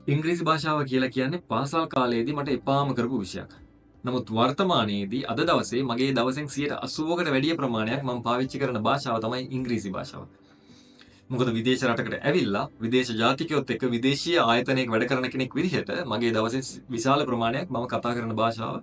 ඉංග්‍රීසි භාෂාව කියලා කියන්නේ පාසල් කාලයේදී මට එපාම කරපු විෂයක්. නමුත් වර්තමානයේදී අද දවසේ මගේ දවසෙන් 80%කට වැඩිය ප්‍රමාණයක් මම පාවිච්චි කරන භාෂාව තමයි ඉංග්‍රීසි භාෂාව. මොකද විදේශ රටකට ඇවිල්ලා විදේශ ජාතිකයොත් එක්ක විදේශීය ආයතනයක වැඩ කරන කෙනෙක් විදිහට මගේ දවසෙන් විශාල ප්‍රමාණයක් මම කතා කරන භාෂාව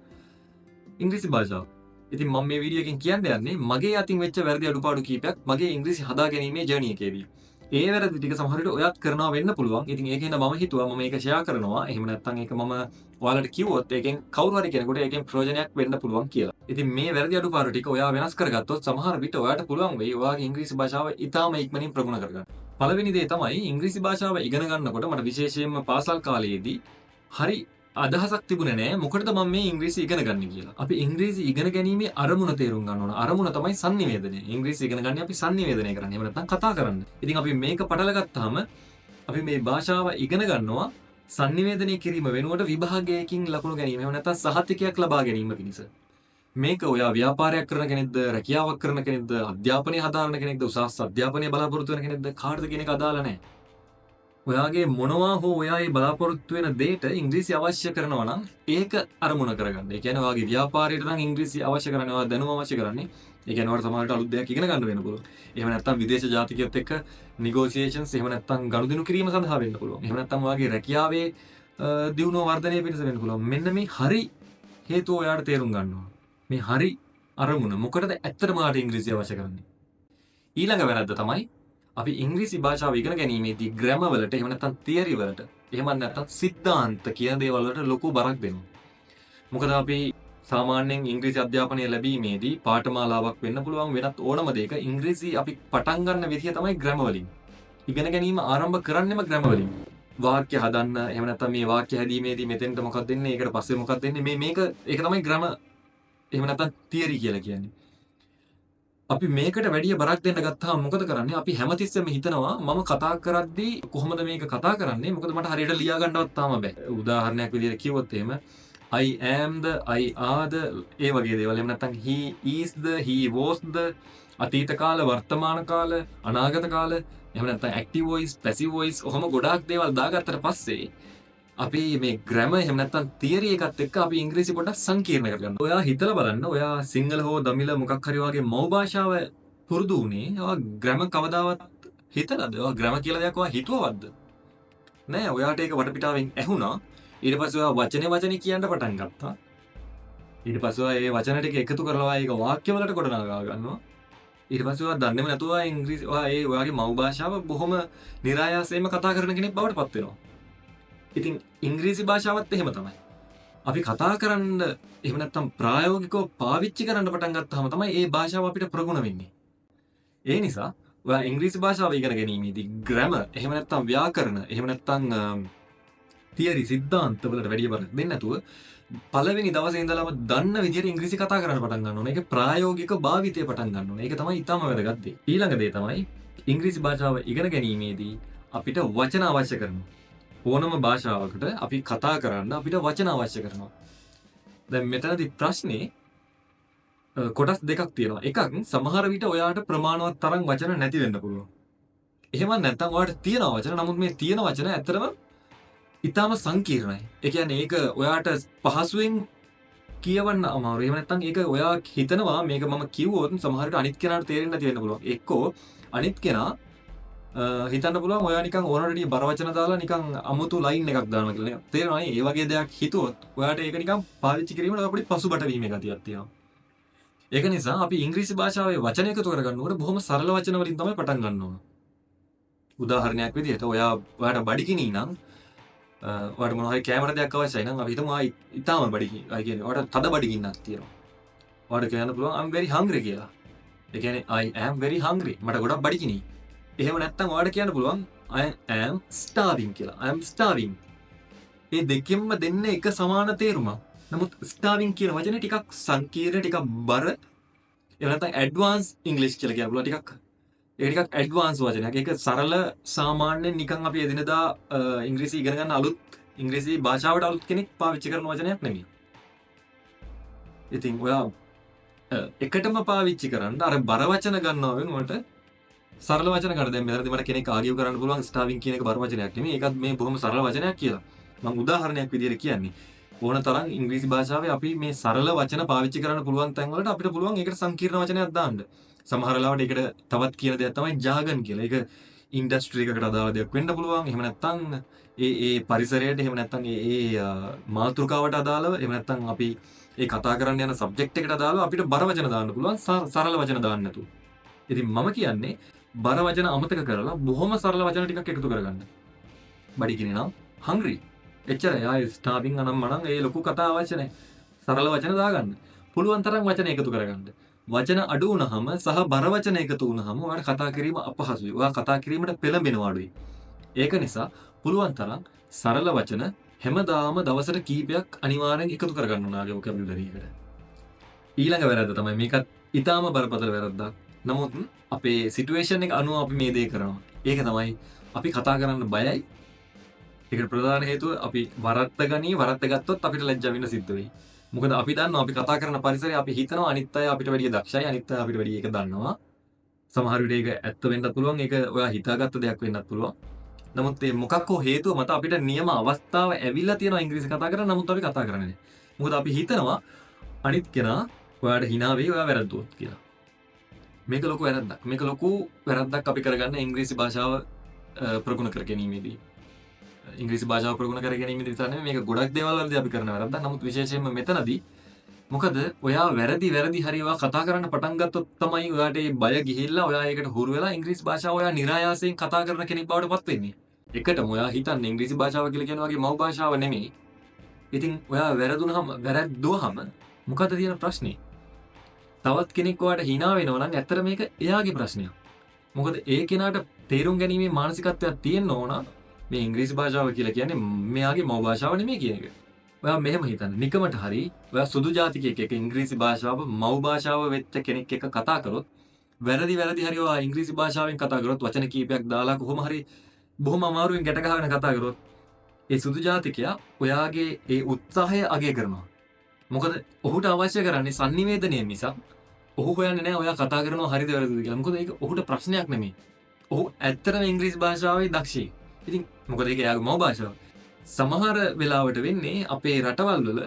ඉංග්‍රීසි භාෂාව. ඉතින් මම මේ වීඩියෝ එකෙන් කියන්න යන්නේ මගේ අතින් වෙච්ච වැරදි අඩුපාඩු කීපයක් මගේ ඉංග්‍රීසි හදා ගැනීමේ ජර්නි එකේදී. ඒ වැරදි ටික සමහර විට ඔයත් කරනවා වෙන්න පුළුවන්. ඉතින් ඒකෙන් මම හිතුවා මම මේක ෂෙයා කරනවා. එහෙම නැත්නම් ඒක මම ඔයාලට කිව්වොත් ඒකෙන් කවුරු හරි කෙනෙකුට ඒකෙන් ප්‍රයෝජනයක් වෙන්න පුළුවන් කියලා. ඉතින් මේ වැරදි අඩුපාඩු ටික ඔයා වෙනස් කරගත්තොත් සමහර විට ඔයාට පුළුවන් වෙයි ඔයාගේ ඉංග්‍රීසි භාෂාව ඉතාම ඉක්මනින් ප්‍රගුණ කරගන්න. පළවෙනි දේ තමයි ඉංග්‍රීසි භාෂාව ඉගෙන ගන්නකොට මට විශේෂයෙන්ම පාසල් කාලයේදී හරි අදහසක් තිබුණේ නෑ මොකටද මම මේ ඉංග්‍රීසි ඉගෙන ගන්න කියලා. අපි ඉංග්‍රීසි ඉගෙන ගැනීමේ අරමුණ තේරුම් ගන්න ඕන. අරමුණ තමයි sannivedana. ඉංග්‍රීසි ඉගෙන ගන්නේ අපි sannivedana කරන්නේ. එහෙම නැත්නම් කතා කරන්න. ඉතින් අපි මේක පටල ගත්තාම අපි මේ භාෂාව ඉගෙන ගන්නවා sannivedana කිරීම වෙනුවට විභාගයකින් ලකුණු ගැනීම. එහෙම නැත්නම් සහතිකයක් ලබා ගැනීම පිණිස. මේක ඔයා ව්‍යාපාරයක් කරන කෙනෙක්ද, රැකියාවක් කරන කෙනෙක්ද, අධ්‍යාපනය හදාරන කෙනෙක්ද, උසස් අධ්‍යාපනය බලාපොරොත්තු වෙන කෙනෙක්ද කාටද කියන එක අදාළ නැහැ. ඔයාගේ මොනවා හෝ ඔයා ඒ බලාපොරොත්තු වෙන දෙයට ඉංග්‍රීසි අවශ්‍ය කරනවා නම් ඒක අරමුණ කරගන්න. ඒ කියන්නේ ඔයාගේ ව්‍යාපාරයට නම් ඉංග්‍රීසි අවශ්‍ය කරන්නේ, ඔයා දැනුම අවශ්‍ය කරන්නේ. ඒ කියන්නේ ඔයාලට සමහරවිට අලුත් දෙයක් ඉගෙන ගන්න වෙන්න පුළුවන්. එහෙම නැත්නම් විදේශ ජාතිකයොත් එක්ක negotiations එහෙම නැත්නම් ගනුදෙනු කිරීම සඳහා වෙන්න පුළුවන්. එහෙම නැත්නම් ඔයාගේ රැකියාවේ දියුණුව වර්ධනය පිණිස වෙන්න පුළුවන්. මෙන්න මේ හරි හේතුව ඔයාට තේරුම් ගන්න ඕන. මේ හරි අරමුණ මොකටද ඇත්තටම ඔයාට ඉංග්‍රීසි අවශ්‍ය කරන්නේ? ඊළඟ වැරද්ද තමයි අපි ඉංග්‍රීසි භාෂාව ඉගෙන ගැනීමේදී ග්‍රැමර් වලට එහෙම නැත්නම් තියරි වලට එහෙම නැත්නම් සිද්ධාන්ත කියන දේවල් වලට ලොකු බරක් දෙනවා. මොකද අපි සාමාන්‍යයෙන් ඉංග්‍රීසි අධ්‍යාපනය ලැබීමේදී පාඨමාලාවක් වෙන්න පුළුවන් වෙනත් ඕනම දෙයක ඉංග්‍රීසි අපි පටන් ගන්න විදිය තමයි ග්‍රැමර් වලින්. ඉගෙන ගැනීම ආරම්භ කරන්නෙම ග්‍රැමර් වලින්. වාක්‍ය හදන්න එහෙම නැත්නම් මේ වාක්‍ය හැදීමේදී මෙතෙන්ට මොකක්ද දෙන්නේ ඒකට පස්සේ මොකක්ද දෙන්නේ මේක ඒක තමයි ග්‍රැමර් එහෙම නැත්නම් තියරි කියලා කියන්නේ. අපි මේකට වැඩිය බරක් දෙන්න ගත්තාම මොකද කරන්නේ? අපි හැමතිස්සෙම හිතනවා මම කතා කරද්දී කොහොමද මේක කතා කරන්නේ? මොකද මට හරියට ලියා ගන්නවත් තාම බෑ. උදාහරණයක් විදිහට කිව්වොත් එහෙම I am the I are the ඒ වගේ දේවල්. එහෙම නැත්නම් he is the he was the අතීත කාල, වර්තමාන කාල, අනාගත කාල, එහෙම නැත්නම් active voice, passive voice ඔහොම ගොඩාක් දේවල් දාගත්තට පස්සේ අපි මේ ග්‍රැමර් එහෙම නැත්නම් තියරි එකත් එක්ක අපි ඉංග්‍රීසි පොඩ්ඩක් සංකීර්ණ කරගන්නවා. ඔයා හිතලා බලන්න ඔයා සිංහල හෝ දමිළ මොකක් හරි වගේ මව් භාෂාව පුරුදු වුණේ ඔයා ග්‍රැමර් කවදාවත් හිතලාද? ඔයා ග්‍රැමර් කියලා දෙයක් ඔයා හිතුවවද්ද? නෑ. ඔයාට ඒක වටපිටාවෙන් ඇහුණා. ඊට පස්සේ ඔයා වචනේ කියන්න පටන් ගත්තා. ඊට පස්සේ ඔයා ඒ වචන ටික එකතු කරලා ඒක වාක්‍ය වලට ගොඩනගා ගන්නවා. ඊට පස්සේ ඔයා දන්නේම නැතුව ඉංග්‍රීසි ඔයාගේ මව් භාෂාව බොහොම નિરાයාසයෙන්ම කතා කරන කෙනෙක් බවට පත් වෙනවා. ඉතින් ඉංග්‍රීසි භාෂාවත් එහෙම තමයි. අපි කතා කරන්න එහෙම නැත්නම් ප්‍රායෝගිකව පාවිච්චි කරන්න පටන් ගත්තාම තමයි මේ භාෂාව අපිට ප්‍රගුණ වෙන්නේ. ඒ නිසා ඔයා ඉංග්‍රීසි භාෂාව ඉගෙන ගැනීමේදී ග්‍රැමර් එහෙම නැත්නම් ව්‍යාකරණ එහෙම නැත්නම් තියරි සිද්ධාන්ත වලට වැඩි බරක් දෙන්නේ නැතුව පළවෙනි දවසේ ඉඳලම දන්න විදිහට ඉංග්‍රීසි කතා කරන්න පටන් ගන්න ඕනේ. ඒක ප්‍රායෝගික භාවිතය පටන් ගන්න ඕනේ. ඒක තමයි ඊටම වැදගත් දේ. ඊළඟ දේ තමයි ඉංග්‍රීසි භාෂාව ඉගෙන ගැනීමේදී අපිට වචන අවශ්‍ය කරනවා. ඕනම භාෂාවකට අපි කතා කරන්න අපිට වචන අවශ්‍ය කරනවා. දැන් මෙතනදී ප්‍රශ්නේ කොටස් දෙකක් තියෙනවා. එකක් සමහර විට ඔයාට ප්‍රමාණවත් තරම් වචන නැති වෙන්න පුළුවන්. එහෙම නැත්නම් ඔයාට තියෙන වචන නමුත් මේ තියෙන වචන ඇත්තටම ඊටාම සංකීර්ණයි. ඒ කියන්නේ ඒක ඔයාට පහසුවෙන් කියවන්න අමාරුයි. එහෙම නැත්නම් ඒක ඔයා හිතනවා මේක මම කිව්වොත් සමහර විට අනිත් කෙනාට තේරෙන්නේ නැති වෙන්න පුළුවන්. එක්කෝ අනිත් කෙනා හිතන්න පුළුවන් ඔයා නිකන් ඕනරෙඩි බර වචන දාලා නිකන් අමුතු ලයින් එකක් දානවා කියලා. තේරෙනවද? ඒ වගේ දෙයක් හිතුවොත් ඔයාට ඒක නිකන් පාවිච්චි කිරීමට අපිට පසුබට වීමේ ගතියක් තියෙනවා. ඒක නිසා අපි ඉංග්‍රීසි භාෂාවේ වචන එකතු කරගන්නකොට බොහොම සරල වචන වලින් තමයි පටන් ගන්න ඕන. උදාහරණයක් විදිහට ඔයාට බඩගිනි නම් ඔයාට මොනවා හරි කැමර දෙයක් අවශ්‍යයි නම් අපි හිතමු ඊටාම බඩගිනි. අය කියන්නේ ඔයාට තද බඩගින්නක් තියෙනවා. ඔයාට කියන්න පුළුවන් I'm very hungry කියලා. ඒ කියන්නේ I am very hungry. මට ගොඩක් බඩගිනි. එහෙම නැත්නම් ඔයාලට කියන්න පුළුවන් I am starving කියලා. I am starving. මේ දෙකෙන්ම දෙන්නේ එක සමාන තේරුමක්. නමුත් starving කියන වචනේ ටිකක් සංකීර්ණ ටිකක් බර. එහෙම නැත්නම් advanced English කියලා කියන්න පුළුවන් ටිකක්. ඒක ටිකක් advanced වචනයක්. ඒක සරල සාමාන්‍යයෙන් නිකන් අපි එදිනදා ඉංග්‍රීසි ඉගෙන ගන්න අලුත් ඉංග්‍රීසි භාෂාවට අලුත් කෙනෙක් පාවිච්චි කරන වචනයක් නෙමෙයි. ඉතින් ඔයා එකටම පාවිච්චි කරන්න අර බර වචන ගන්නවා වෙනුවට සරල වචන ගන්න. දැන් මෙතනදී මට කෙනෙක් ආගියු කරන්න පුළුවන් ස්ටාවින් කියන එක බර වචනයක් නෙමෙයි. ඒකත් මේ බොහොම සරල වචනයක් කියලා. මම උදාහරණයක් විදිහට කියන්නේ. ඕන තරම් ඉංග්‍රීසි භාෂාවේ අපි මේ සරල වචන පාවිච්චි කරන්න පුළුවන් තැන් වලට අපිට පුළුවන් ඒකට සංකීර්ණ වචනයක් දාන්න. සමහර වෙලාවට ඒකට තවත් කියන දෙයක් තමයි ජාගන් කියලා. ඒක ඉන්ඩස්ට්‍රි එකකට අදාළ දෙයක් වෙන්න පුළුවන්. එහෙම නැත්නම් ඒ පරිසරයට, එහෙම නැත්නම් ඒ මාතෘකාවට අදාළව, එහෙම නැත්නම් අපි ඒ කතා කරන්න යන සබ්ජෙක්ට් එකට අදාළව අපිට බර වචන දාන්න පුළුවන්, සරල වචන දාන්න නැතුව. ඉතින් මම කියන්නේ බර වචන අමතක කරලා බොහොම සරල වචන ටිකක් එකතු කරගන්න. බඩගිනි නම් hungry. එච්චරයි. ආයේ ස්ටාර්විං අනම් මනම් ඒ ලොකු කතා අවශ්‍ය නැහැ. සරල වචන දාගන්න. පුළුවන් තරම් වචන එකතු කරගන්න. වචන අඩු වුණාම සහ බර වචන එකතු වුණාම ඔයාලට කතා කිරීම අපහසුයි. ඔයා කතා කිරීමට පෙළඹෙනවා අඩුයි. ඒක නිසා පුළුවන් තරම් සරල වචන හැමදාම දවසට කීපයක් අනිවාර්යෙන් එකතු කරගන්න ඕනාගේ වොකැබියුලරි එකට. ඊළඟ වැරද්ද තමයි මේකත් ඊටාම බරපතල වැරද්දක්. නමුත් අපේ සිටුේෂන් එක අනුව අපි මේ දේ කරනවා. ඒක තමයි අපි කතා කරන්න බයයි. ඒකට ප්‍රධාන හේතුව අපි වරද්ද ගත්තොත් අපිට ලැජ්ජා වෙන්න සිද්ධ වෙයි. මොකද අපි දන්නවා අපි කතා කරන පරිසරය අපි හිතනවා අනිත් අය අපිට වැඩිය දක්ෂයි, අනිත් අය අපිට වැඩිය ඒක දන්නවා. සමහර විට ඒක ඇත්ත වෙන්නත් පුළුවන්, ඒක ඔයා හිතාගත්ත දෙයක් වෙන්නත් පුළුවන්. නමුත් මේ මොකක් හෝ හේතුව මත අපිට නියම අවස්ථාව ඇවිල්ලා තියෙනවා ඉංග්‍රීසි කතා කරන්න. නමුත් අපි කතා කරන්නේ නැහැ. මොකද අපි හිතනවා අනිත් කෙනා ඔයාට hina වෙයි ඔයා වැරද්දුවොත් කියලා. මේක ලොකු වැරද්දක්. මේක ලොකු වැරද්දක් අපි කරගන්න ඉංග්‍රීසි භාෂාව ප්‍රගුණ කර ගැනීමේදී. ඉංග්‍රීසි භාෂාව ප්‍රගුණ කර ගැනීමේදී විතර නෙමෙයි මේක ගොඩක් දේවල් වලදී අපි කරන වැරද්දක්. නමුත් විශේෂයෙන්ම මෙතනදී මොකද ඔයා වැරදි හරි ඔයා කතා කරන්න පටන් ගත්තොත් තමයි ඔයාට මේ බය ගිහිල්ලා ඔයා ඒකට හුරු වෙලා ඉංග්‍රීසි භාෂාව ඔයා નિરાයාසයෙන් කතා කරන කෙනෙක් බවට පත් වෙන්නේ. එකටම ඔයා හිතන්නේ ඉංග්‍රීසි භාෂාව කියලා කියන වගේ මව් භාෂාව නෙමෙයි. ඉතින් ඔයා වැරදුනහම මොකද තියෙන ප්‍රශ්නේ? තවත් කෙනෙක් ඔයාට hina වෙනවා නම් ඇත්තට මේක එයාගේ ප්‍රශ්නයක්. මොකද ඒ කෙනාට තේරුම් ගැනීමේ මානසිකත්වයක් තියෙන්න ඕන මේ ඉංග්‍රීසි භාෂාව කියලා කියන්නේ මෙයාගේ මව් භාෂාව නෙමෙයි කියන එක. ඔයා මෙහෙම හිතන්න. නිකමට හරි ඔයා සුදු ජාතිකයෙක් එක්ක ඉංග්‍රීසි භාෂාව මව් භාෂාව වෙච්ච කෙනෙක් එක්ක කතා කරොත් වැරදි හරි ඔයා ඉංග්‍රීසි භාෂාවෙන් කතා කරොත් වචන කීපයක් දාලා කොහොම හරි බොහොම අමාරුවෙන් ගැට ගහගෙන කතා කරොත් ඒ සුදු ජාතිකයා ඔයාගේ ඒ උත්සාහය අගය කරනවා. මොකද ඔහුට අවශ්‍ය කරන්නේ sannivedanaya මිසක් ඔහු හොයන්නේ නැහැ ඔයා කතා කරනවා හරිද වැරදිද කියලා. මොකද ඒක ඔහුට ප්‍රශ්නයක් නෙමෙයි. ඔහු ඇත්තටම ඉංග්‍රීසි භාෂාවේ දක්ෂයි. ඉතින් මොකද ඒක එයාගේ මව් භාෂාව. සමහර වෙලාවට වෙන්නේ අපේ රටවල් වල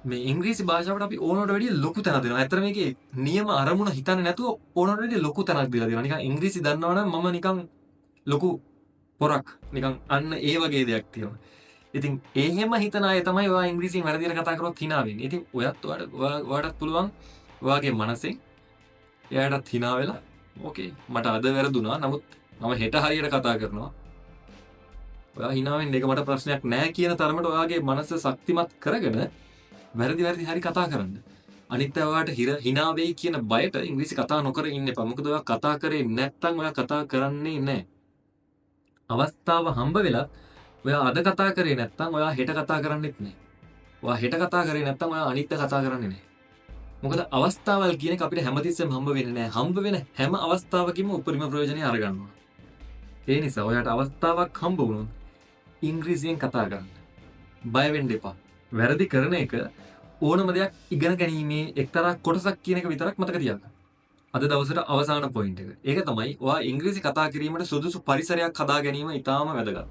මේ ඉංග්‍රීසි භාෂාවට අපි ඕනකට වැඩිය ලොකු තැනක් දෙනවා. ඇත්තට මේකේ නියම අරමුණ හිතන්නේ නැතුව ඕනකට වැඩිය ලොකු තැනක් දීලා දෙනවා. නිකන් ඉංග්‍රීසි දන්නවනම් මම නිකන් ලොකු පොරක් නිකන් අන්න ඒ වගේ දෙයක් තියෙනවා. ඉතින් එහෙම හිතන අය තමයි ඔයා ඉංග්‍රීසියෙන් වැරදියට කතා කරොත් hina වෙන්නේ. ඉතින් ඔයාටත් පුළුවන් ඔයාගේ මනසෙන් එයාටත් hina වෙලා ඕකේ මට අද වැරදුනා. නමුත් මම හෙට හරියට කතා කරනවා. ඔයා hina වෙන්න ඒක මට ප්‍රශ්නයක් නෑ කියන තරමට ඔයාගේ මනස ශක්තිමත් කරගෙන වැරදි හරි කතා කරන්න. අනිත් අය ඔයාට hina වෙයි කියන බයට ඉංග්‍රීසි කතා නොකර ඉන්න එපා. මොකද ඔයා කතා කරේ නැත්නම් ඔයා කතා කරන්නේ නැහැ. අවස්ථාව හම්බ වෙලා ඔයා අද කතා කරේ නැත්නම් ඔයා හෙට කතා කරන්නෙත් නැහැ. ඔයා හෙට කතා කරේ නැත්නම් ඔයා අනිත් කතා කරන්නේ නැහැ. මොකද අවස්ථාවල් කියන එක අපිට හැමතිස්සෙම හම්බ වෙන්නේ නැහැ. හම්බ වෙන හැම අවස්ථාවකම උපරිම ප්‍රයෝජනෙ අරගන්නවා. ඒ නිසා ඔයාට අවස්ථාවක් හම්බ වුණොත් ඉංග්‍රීසියෙන් කතා කරන්න. බය වෙන්න එපා. වැරදි කරන එක ඕනම දෙයක් ඉගෙන ගැනීමේ එක්තරා කොටසක් කියන එක විතරක් මතක තියාගන්න. අද දවසට අවසාන පොයින්ට් එක. ඒක තමයි ඔයා ඉංග්‍රීසි කතා කිරීමට සුදුසු පරිසරයක් හදා ගැනීම ඉතාම වැදගත්.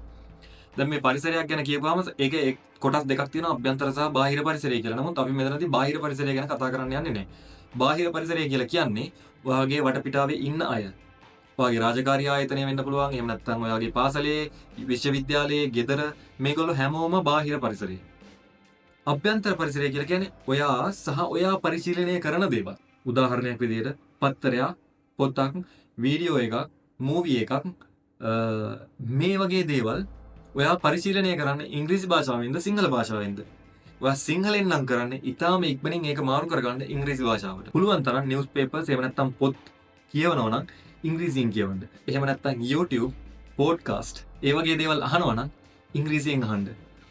දැන් මේ පරිසරයක් ගැන කියපුවාම ඒකේ කොටස් දෙකක් තියෙනවා අභ්‍යන්තර සහ බාහිර පරිසරය කියලා. නමුත් අපි මෙතනදී බාහිර පරිසරය ගැන කතා කරන්න යන්නේ නැහැ. බාහිර පරිසරය කියලා කියන්නේ ඔයාගේ වටපිටාවේ ඉන්න අය. ඔයාගේ රාජකාරී ආයතනය වෙන්න පුළුවන්. එහෙම නැත්නම් ඔයාගේ පාසලේ, විශ්වවිද්‍යාලයේ, ගෙදර මේගොල්ලෝ හැමෝම බාහිර පරිසරය. අභ්‍යන්තර පරිසරය කියලා කියන්නේ ඔයා සහ ඔයා පරිශීලනය කරන දේවල්. උදාහරණයක් විදිහට පත්තරයක්, පොතක්, වීඩියෝ එකක්, මූවි එකක් මේ වගේ දේවල් ඔයා පරිශීලනය කරන්න ඉංග්‍රීසි භාෂාවෙන්ද සිංහල භාෂාවෙන්ද? ඔයා සිංහලෙන් නම් කරන්නේ ඉතාලම ඉක්මනින් ඒක මාරු කරගන්න ඉංග්‍රීසි භාෂාවට. පුළුවන් තරම් නිවුස් පේපර්ස් එහෙම නැත්නම් පොත් කියවනවා නම් ඉංග්‍රීසියෙන් කියවන්න. එහෙම නැත්නම් YouTube, පොඩ්කාස්ට් ඒ වගේ දේවල් අහනවා නම් ඉංග්‍රීසියෙන් අහන්න.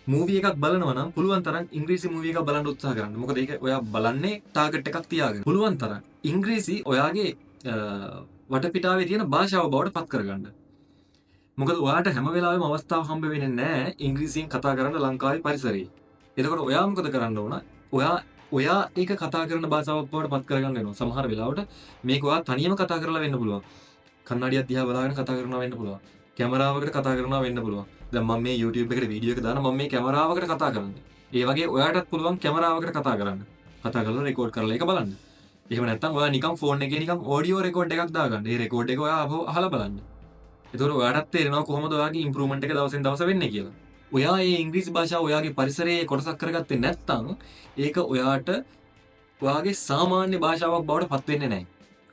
මූවි එකක් බලනවා නම් පුළුවන් තරම් ඉංග්‍රීසි මූවි එකක් බලන්න උත්සාහ කරන්න. මොකද ඒක ඔයා බලන්නේ ටාගට් එකක් තියාගෙන. පුළුවන් තරම් ඉංග්‍රීසි ඔයාගේ වටපිටාවේ තියෙන භාෂාව බවට පත් කරගන්න. මොකද ඔයාට හැම වෙලාවෙම අවස්ථාව හම්බ වෙන්නේ නැහැ ඉංග්‍රීසියෙන් කතා කරන්න ලංකාවේ පරිසරයේ. එතකොට ඔයා මොකද කරන්න ඕන? ඔයා ඒක කතා කරන භාෂාවක් බවට පත් කරගන්න වෙනවා. සමහර වෙලාවට මේක ඔයා තනියම කතා කරලා වෙන්න පුළුවන්. කන්නඩියක් දිහා බලාගෙන කතා කරනවා වෙන්න පුළුවන්. කැමරාවකට කතා කරනවා වෙන්න පුළුවන්. දැන් මම මේ YouTube එකට වීඩියෝ එක දාන මම මේ කැමරාවකට කතා කරන්නේ. ඒ වගේ ඔයාටත් පුළුවන් කැමරාවකට කතා කරන්න. කතා කරලා රෙකෝඩ් කරලා ඒක බලන්න. එහෙම නැත්නම් ඔයා නිකන් ෆෝන් එකේ නිකන් ඔඩියෝ රෙකෝඩ් එකක් දාගන්න. ඒ රෙකෝඩ් එක ඔයා අහලා බලන්න. එතකොට ඔයාටත් තේරෙනවා කොහොමද ඔයාගේ ඉම්ප්‍රූව්මන්ට් එක දවසෙන් දවස වෙන්නේ කියලා. ඔයා මේ ඉංග්‍රීසි භාෂාව ඔයාගේ පරිසරයේ කොටසක් කරගත්තේ නැත්නම් ඒක ඔයාට ඔයාගේ සාමාන්‍ය භාෂාවක් බවට පත් වෙන්නේ නැහැ.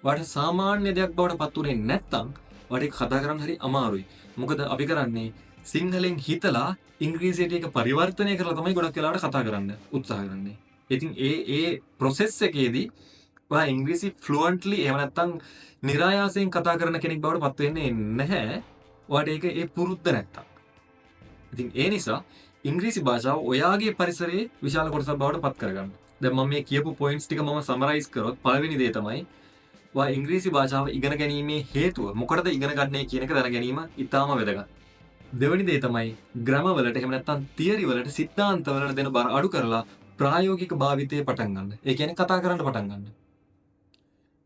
ඔයාට සාමාන්‍ය දෙයක් බවට පත් උනේ නැත්නම් ඔයාට ඒක කතා කරන්න හරි අමාරුයි. මොකද අපි කරන්නේ සිංහලෙන් හිතලා ඉංග්‍රීසියට ඒක පරිවර්තනය කරලා තමයි ගොඩක් වෙලාවට කතා කරන්න උත්සාහ කරන්නේ. ඉතින් ඒ process එකේදී ඔයා ඉංග්‍රීසි fluently එහෙම නැත්නම් નિરાයාසයෙන් කතා කරන කෙනෙක් බවට පත් වෙන්නේ නැහැ. ඔයාට ඒක ඒ පුරුද්ද නැත්තම්. ඉතින් ඒ නිසා ඉංග්‍රීසි භාෂාව ඔයාගේ පරිසරයේ විශාල කොටසක් බවට පත් කරගන්න. දැන් මම මේ කියපු පොයින්ට්ස් ටික මම සමරයිස් කරොත් පළවෙනි දේ තමයි ඔයා ඉංග්‍රීසි භාෂාව ඉගෙන ගැනීමේ හේතුව මොකටද ඉගෙන ගන්නේ කියන එක දැන ගැනීම ඉතාම වැදගත්. දෙවෙනි දේ තමයි ග්‍රැමර් වලට එහෙම නැත්නම් තියරි වලට සිද්ධාන්ත වලට දෙන බර අඩු කරලා ප්‍රායෝගික භාවිතය පටන් ගන්න. ඒ කියන්නේ කතා කරන්න පටන් ගන්න.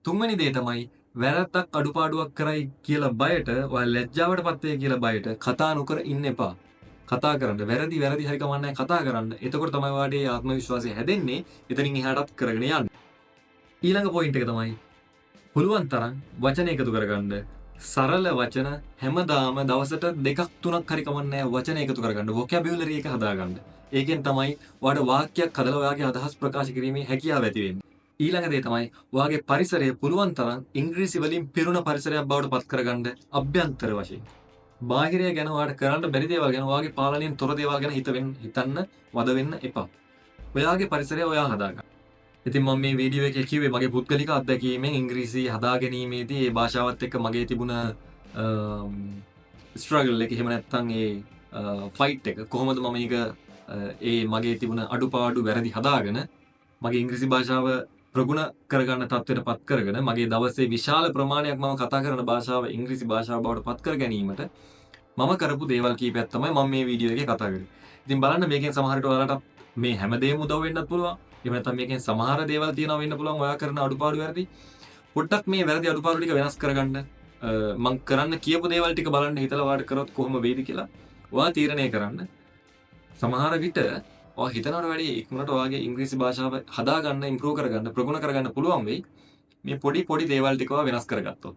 තුන්වෙනි දේ තමයි වැරද්දක් අඩුපාඩුවක් කරයි කියලා බයට ඔයා ලැජ්ජාවටපත් වෙයි කියලා බයට කතා නොකර ඉන්න එපා. කතා කරන්න. වැරදි හරි කමන්නේ කතා කරන්න. එතකොට තමයි ඔයාගේ ආත්ම විශ්වාසය හැදෙන්නේ. එතනින් එහාටත් කරගෙන යන්න. ඊළඟ පොයින්ට් එක තමයි පුළුවන් තරම් වචන එකතු කරගන්න. සරල වචන හැමදාම දවසට 2-3ක් හරි කමන්නේ වචන එකතු කරගන්න. vocabulary එක හදාගන්න. ඒකෙන් තමයි ඔයාට වාක්‍යයක් හදලා ඔයාගේ අදහස් ප්‍රකාශ කිරීමේ හැකියාව ඇති වෙන්නේ. ඊළඟ දේ තමයි ඔයාගේ පරිසරය පුළුවන් තරම් ඉංග්‍රීසි වලින් පිරුණ පරිසරයක් බවට පත් කරගන්න අභ්‍යන්තර වශයෙන්. බාහිරය ගැන ඔයාට කරන්න බැරි දේවල් ගැන ඔයාගේ පාලනයෙන් තොර දේවල් ගැන හිතන්න වද වෙන්න එපා. ඔයාගේ පරිසරය ඔයා හදාගන්න. ඉතින් මම මේ වීඩියෝ එකේ කිව්වේ මගේ පුද්ගලික අත්දැකීමෙන් ඉංග්‍රීසි හදා ගැනීමේදී ඒ භාෂාවත් එක්ක මගේ තිබුණ ස්ට්‍රගල් එක එහෙම නැත්නම් ඒ ෆයිට් එක කොහොමද මම මේක ඒ මගේ තිබුණ අඩුපාඩු වැරදි හදාගෙන මගේ ඉංග්‍රීසි භාෂාව ප්‍රගුණ කරගන්න තත්ත්වයට පත් කරගෙන මගේ දවසේ විශාල ප්‍රමාණයක් මම කතා කරන භාෂාව ඉංග්‍රීසි භාෂාව බවට පත් කර ගැනීමට මම කරපු දේවල් කීපයක් තමයි මම මේ වීඩියෝ එකේ කතා කරේ. ඉතින් බලන්න මේකෙන් සමහර විට ඔයාලට මේ හැමදේම උදව් වෙන්නත් පුළුවන්. එහෙම නැත්නම් මේකෙන් සමහර දේවල් තියෙනවා වෙන්න පුළුවන් ඔයා කරන අඩුපාඩු වැරදි. පොඩ්ඩක් මේ වැරදි අඩුපාඩු ටික වෙනස් කරගන්න. මම කරන්න කියපු දේවල් ටික බලන්න හිතලා ඔයාලට කරොත් කොහොම වෙයිද කියලා ඔයා තීරණය කරන්න. සමහර විට ඔයා හිතනවට වැඩිය ඉක්මනට ඔයාගේ ඉංග්‍රීසි භාෂාව හදාගන්න, ඉම්ප්‍රූව් කරගන්න, ප්‍රගුණ කරගන්න පුළුවන් වෙයි. මේ පොඩි දේවල් ටික ඔයා වෙනස් කරගත්තොත්.